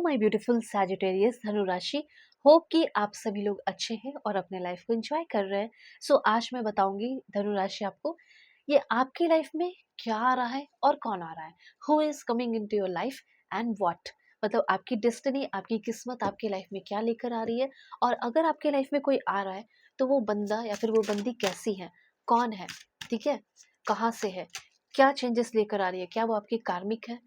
My beautiful Sagittarius धनु राशि। Hope कि आप सभी लोग अच्छे हैं और अपने लाइफ को एंजॉय कर रहे हैं। आज मैं बताऊंगी धनु राशि आपको ये आपकी लाइफ में क्या आ रहा है और कौन आ रहा है। Who is coming into your life and what, मतलब आपकी डेस्टिनी, आपकी किस्मत आपकी लाइफ में क्या लेकर आ रही है। और अगर आपके लाइफ में कोई आ रहा है तो वो बंदा या फिर वो बंदी कैसी है, कौन है, ठीक है, कहाँ से है, क्या चेंजेस लेकर आ रही है, क्या वो आपकी कार्मिक है,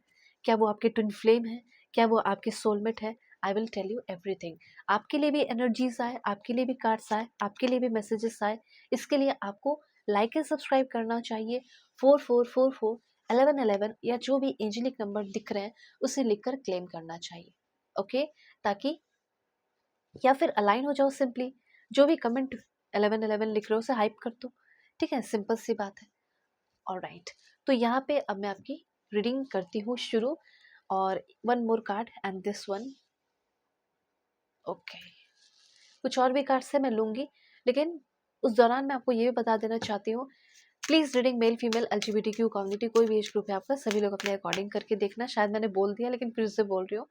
क्या वो आपके ट्विन फ्लेम है, क्या वो आपके सोलमेट है। I will tell you everything. आपके लिए भी एनर्जीज आए, आपके लिए भी कार्ड्स आए, आपके लिए भी मैसेजेस आए। इसके लिए आपको लाइक एंड सब्सक्राइब करना चाहिए। 4444 1111 या जो भी एंजेलिक नंबर दिख रहे हैं उसे लिखकर क्लेम करना चाहिए। ओके, ताकि या फिर अलाइन हो जाओ सिंपली। जो भी कमेंट 1111 लिख रहे हो उसे हाइप कर दो। ठीक है, सिंपल सी बात है। ऑलराइट, तो यहाँ पे अब मैं आपकी रीडिंग करती हूँ शुरू। और one more card and this one. Okay, कुछ और भी कार्ड्स है मैं लूंगी, लेकिन उस दौरान मैं आपको ये भी बता देना चाहती हूँ, please reading male female LGBTQ community, कोई भी एज ग्रुप है आपका, सभी लोग अपने अकॉर्डिंग करके देखना। शायद मैंने बोल दिया लेकिन फिर से बोल रही हूँ।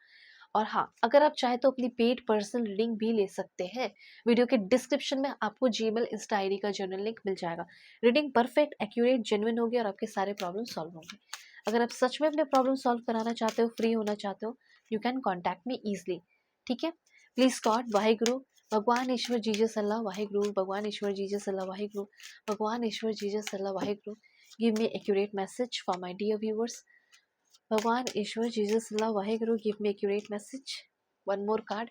और हाँ, अगर आप चाहे तो अपनी पेड पर्सनल रीडिंग भी ले सकते हैं। वीडियो के डिस्क्रिप्शन में आपको जीमेल इंस्टा आईडी का जर्नल लिंक मिल जाएगा। रीडिंग परफेक्ट, एक्यूरेट, जेन्युइन होगी और आपके सारे प्रॉब्लम सॉल्व होंगे। अगर आप सच में अपने प्रॉब्लम सॉल्व कराना चाहते हो, फ्री होना चाहते हो, you can contact me easily. ठीक है, प्लीज गॉड, वाहेगुरु, भगवान ईश्वर जीजस अल्लाह वाहेगुरु, भगवान ईश्वर जीजस अल्लाह वाहेगुरु, भगवान ईश्वर Jesus Allah Waheguru, give me accurate message for my dear viewers. भगवान ईश्वर Jesus Allah Waheguru, give me accurate message. One more card,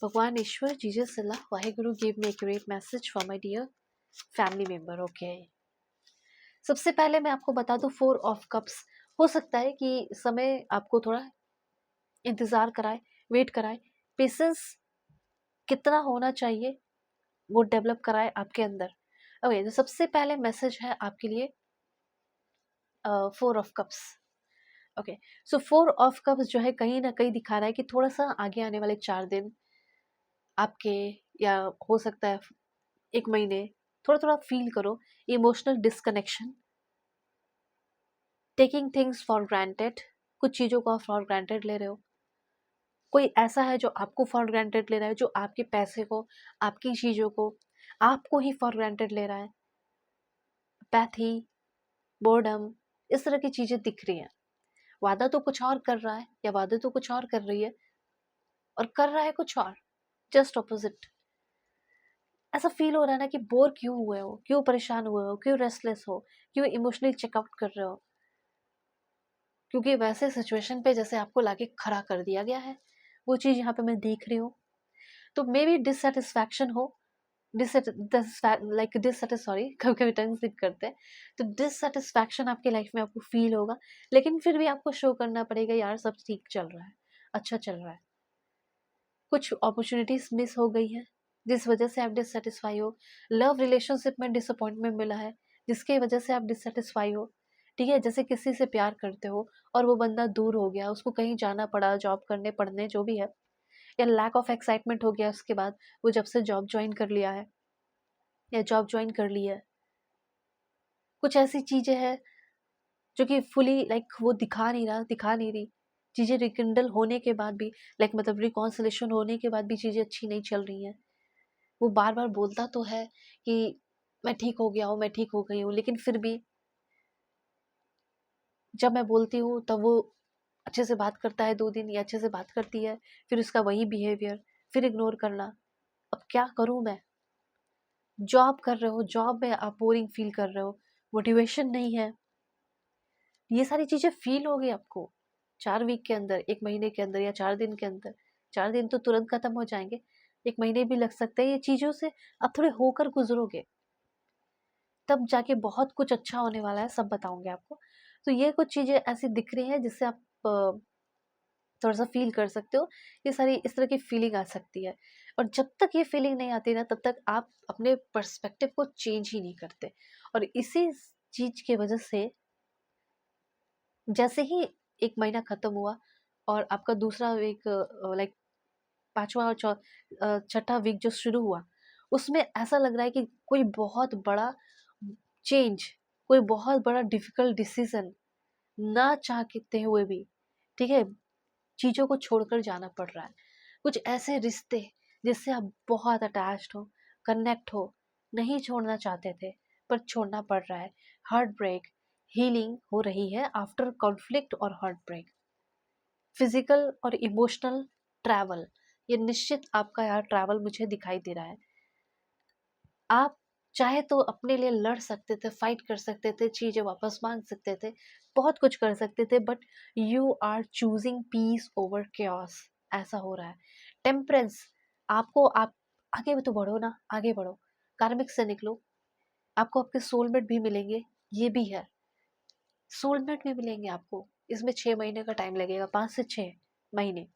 भगवान ईश्वर Jesus Allah Waheguru, give me accurate message for my dear family member. Okay, सबसे पहले मैं आपको बता दूं, 4 ऑफ कप्स। हो सकता है कि समय आपको थोड़ा इंतजार कराए, वेट कराए, पेशेंस कितना होना चाहिए वो डेवलप कराए आपके अंदर। ओके, तो सबसे पहले मैसेज है आपके लिए 4 of cups. Okay, so 4 of cups जो है कहीं ना कहीं दिखा रहा है कि थोड़ा सा आगे आने वाले 4 दिन आपके, या हो सकता है 1 महीने, थोड़ा थोड़ा फील करो emotional disconnection, taking things for granted. कुछ चीज़ों को आप फॉर ग्रांटेड ले रहे हो। कोई ऐसा है जो आपको फॉर ग्रांटेड ले रहा है, जो आपके पैसे को, आपकी चीज़ों को, आपको ही फॉर ग्रांटेड ले रहा है। पैथी, बोर्डम, इस तरह की चीज़ें दिख रही हैं। वादा तो कुछ और कर रहा है या वादे तो कुछ और कर रही है और कर रहा है कुछ और, जस्ट ऑपोजिट। ऐसा फील हो रहा है ना कि बोर क्यों हुए हो, क्यों परेशान हुए हो, क्यों रेस्टलेस हो, क्यों इमोशनली चेकआउट कर रहे हो, क्योंकि वैसे सिचुएशन पे जैसे आपको लाके खड़ा कर दिया गया है। वो चीज़ यहाँ पे मैं देख रही हूँ। तो मे बी डिससेटिस्फैक्शन हो, सॉरी कभी कभी टंग स्लिप करते हैं, तो डिससेटिस्फैक्शन आपके लाइफ में आपको फील होगा। लेकिन फिर भी आपको शो करना पड़ेगा, यार सब ठीक चल रहा है, अच्छा चल रहा है। कुछ अपॉर्चुनिटीज मिस हो गई हैं जिस वजह से आप डिससेटिस्फाई हो। लव रिलेशनशिप में डिसअपॉइंटमेंट मिला है जिसकी वजह से आप डिससेटिस्फाई हो। ठीक है, जैसे किसी से प्यार करते हो और वो बंदा दूर हो गया, उसको कहीं जाना पड़ा, जॉब करने, पढ़ने, जो भी है, या लैक ऑफ एक्साइटमेंट हो गया उसके बाद, वो जब से जॉब ज्वाइन कर लिया है या जॉब ज्वाइन कर ली है। कुछ ऐसी चीजें हैं जो कि फुली लाइक वो दिखा नहीं रही। चीजें रिकिंडल होने के बाद भी, लाइक मतलब रिकॉन्सिलेशन होने के बाद भी चीजें अच्छी नहीं चल रही हैं। वो बार बार बोलता तो है कि मैं ठीक हो गया हूँ, मैं ठीक हो गई हूँ, लेकिन फिर भी जब मैं बोलती हूँ तब वो अच्छे से बात करता है 2 दिन, या अच्छे से बात करती है, फिर उसका वही बिहेवियर, फिर इग्नोर करना। अब क्या करूँ मैं। जॉब कर रहे हो, जॉब में आप बोरिंग फील कर रहे हो, मोटिवेशन नहीं है, ये सारी चीजें फील होगी आपको 4 वीक के अंदर, 1 महीने के अंदर, या 4 दिन के अंदर। 4 दिन तो तुरंत खत्म हो जाएंगे, 1 महीने भी लग सकते हैं। ये चीजों से आप थोड़े होकर गुजरोगे तब जाके बहुत कुछ अच्छा होने वाला है, सब बताऊंगे आपको। तो ये कुछ चीजें ऐसी दिख रही हैं जिससे आप थोड़ा सा फील कर सकते हो। ये सारी इस तरह की फीलिंग आ सकती है। और जब तक ये फीलिंग नहीं आती ना, तब तक आप अपने पर्सपेक्टिव को चेंज ही नहीं करते। और इसी चीज की वजह से जैसे ही 1 महीना खत्म हुआ और आपका दूसरा वीक, लाइक पांचवा और छठा वीक जो शुरू हुआ, उसमें ऐसा लग रहा है कि कोई बहुत बड़ा चेंज, कोई बहुत बड़ा डिफिकल्ट डिसीजन, ना चाहते हुए भी, ठीक है, चीज़ों को छोड़कर जाना पड़ रहा है, कुछ ऐसे रिश्ते जिससे आप बहुत अटैच्ड हो, कनेक्ट हो, नहीं छोड़ना चाहते थे पर छोड़ना पड़ रहा है। हार्ट ब्रेक, हीलिंग हो रही है आफ्टर कॉन्फ्लिक्ट और हार्ट ब्रेक। फिजिकल और इमोशनल ट्रैवल, ये निश्चित आपका यहाँ ट्रैवल मुझे दिखाई दे रहा है। आप चाहे तो अपने लिए लड़ सकते थे, फाइट कर सकते थे, चीजें वापस मांग सकते थे, बहुत कुछ कर सकते थे, but you are choosing peace over chaos। ऐसा हो रहा है। टेम्परेंस, आपको आप आगे भी तो बढ़ो ना, आगे बढ़ो, कार्मिक से निकलो। आपको आपके सोलमेट भी मिलेंगे, ये भी है, सोलमेट भी मिलेंगे आपको। इसमें 6 महीने का टाइम लगेगा, 5 से 6 महीने,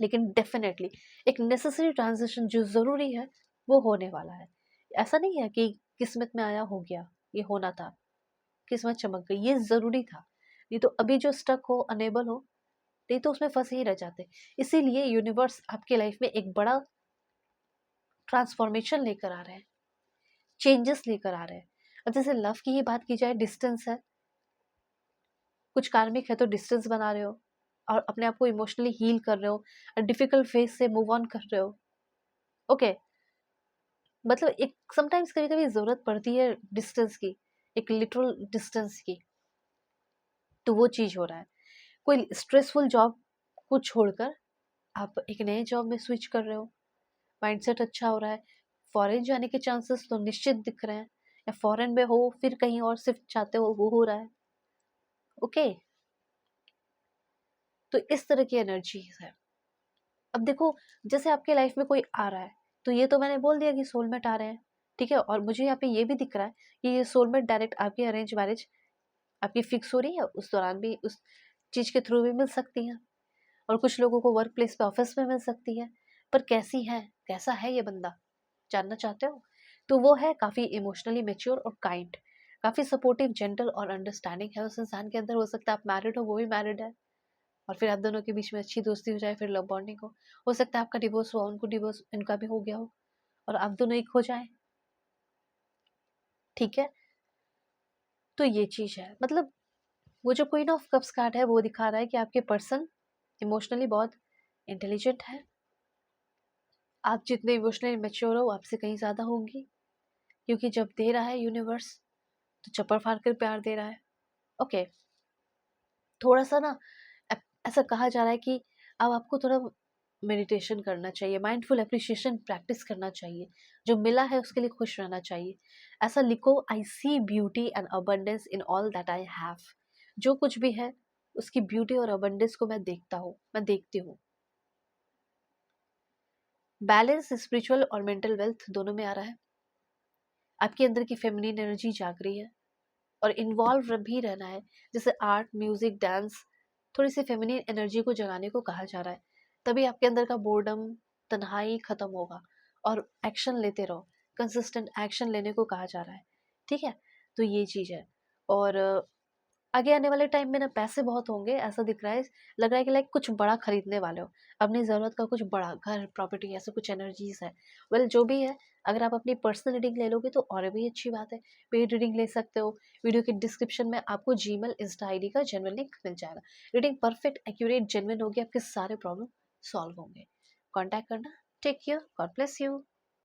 लेकिन डेफिनेटली एक नेसेसरी ट्रांजिशन जो ज़रूरी है वो होने वाला है। ऐसा नहीं है कि किस्मत में आया हो गया, ये होना था, किस्मत चमक गई, ये ज़रूरी था। नहीं तो अभी जो स्टक हो, अनेबल हो, नहीं तो उसमें फंसे ही रह जाते। इसीलिए यूनिवर्स आपके लाइफ में एक बड़ा ट्रांसफॉर्मेशन लेकर आ रहे हैं, चेंजेस लेकर आ रहे हैं। अब जैसे लव की ही बात की जाए, डिस्टेंस है, कुछ कार्मिक है तो डिस्टेंस बना रहे हो और अपने आप को इमोशनली हील कर रहे हो, डिफिकल्ट फेज से मूव ऑन कर रहे हो। ओके, मतलब एक समटाइम्स कभी कभी जरूरत पड़ती है डिस्टेंस की, एक लिटरल डिस्टेंस की, तो वो चीज हो रहा है। कोई स्ट्रेसफुल जॉब को छोड़कर आप एक नए जॉब में स्विच कर रहे हो, माइंडसेट अच्छा हो रहा है, फॉरेन जाने के चांसेस तो निश्चित दिख रहे हैं, या फॉरेन में हो फिर कहीं और शिफ्ट चाहते हो रहा है। ओके, तो इस तरह की एनर्जीज है। अब देखो, जैसे आपके लाइफ में कोई आ रहा है, तो ये तो मैंने बोल दिया कि सोलमेट आ रहे हैं, ठीक है, और मुझे यहाँ पे ये भी दिख रहा है कि ये सोलमेट डायरेक्ट आपकी अरेंज मैरिज आपकी फिक्स हो रही है, उस दौरान भी उस चीज के थ्रू भी मिल सकती है, और कुछ लोगों को वर्क प्लेस पे, ऑफिस में मिल सकती है। पर कैसी है, कैसा है ये बंदा, जानना चाहते हो? तो वो है काफी इमोशनली मेच्योर और काइंड, काफी सपोर्टिव, जेंटल और अंडरस्टैंडिंग है उस इंसान के अंदर। हो सकता है आप मैरिड हो, वो भी मैरिड है, और फिर आप दोनों के बीच में अच्छी दोस्ती हो जाए, फिर लव बॉन्डिंग हो सकता है आपका डिवोर्स हुआ, उनको डिवोर्स, इनका भी हो गया हो, और आप दोनों एक हो जाए, ठीक है। तो ये चीज है, मतलब वो जो क्वीन ऑफ कप्स कार्ड है वो दिखा रहा है कि आपके पर्सन इमोशनली बहुत इंटेलिजेंट है। आप जितने इमोशनली मेच्योर हो, आपसे कहीं ज्यादा होंगी, क्योंकि जब दे रहा है यूनिवर्स तो चप्पड़ फाड़ कर प्यार दे रहा है। ओके, थोड़ा सा ना ऐसा कहा जा रहा है कि अब आपको थोड़ा मेडिटेशन करना चाहिए, माइंडफुल एप्रिशिएशन प्रैक्टिस करना चाहिए, जो मिला है उसके लिए खुश रहना चाहिए। ऐसा लिखो, I see beauty and abundance in all that I have. जो कुछ भी है उसकी ब्यूटी और अबंडेंस को मैं देखता हूँ, मैं देखती हूँ। बैलेंस स्पिरिचुअल और मेंटल वेल्थ दोनों में आ रहा है। आपके अंदर की फेमिनिन एनर्जी जाग रही है, और इन्वॉल्व भी रहना है, जैसे आर्ट, म्यूजिक, डांस, थोड़ी सी फेमिनिन एनर्जी को जगाने को कहा जा रहा है। तभी आपके अंदर का बोर्डम, तन्हाई खत्म होगा, और एक्शन लेते रहो, कंसिस्टेंट एक्शन लेने को कहा जा रहा है, ठीक है। तो ये चीज है। और आगे आने वाले टाइम में ना पैसे बहुत होंगे, ऐसा दिख रहा है, लग रहा है कि लाइक कुछ बड़ा खरीदने वाले हो, अपनी ज़रूरत का कुछ बड़ा घर, प्रॉपर्टी, ऐसे कुछ एनर्जीज है। वेल, जो भी है, अगर आप अपनी पर्सनल रीडिंग ले लोगे तो और भी अच्छी बात है, पेड रीडिंग ले सकते हो। वीडियो के डिस्क्रिप्शन में आपको जीमेल, इंस्टा आईडी का जेन्युइन लिंक मिल जाएगा। रीडिंग परफेक्ट, एक्यूरेट, जेन्युइन होगी, आपके सारे प्रॉब्लम सॉल्व होंगे। कॉन्टैक्ट करना। Take care, God bless you.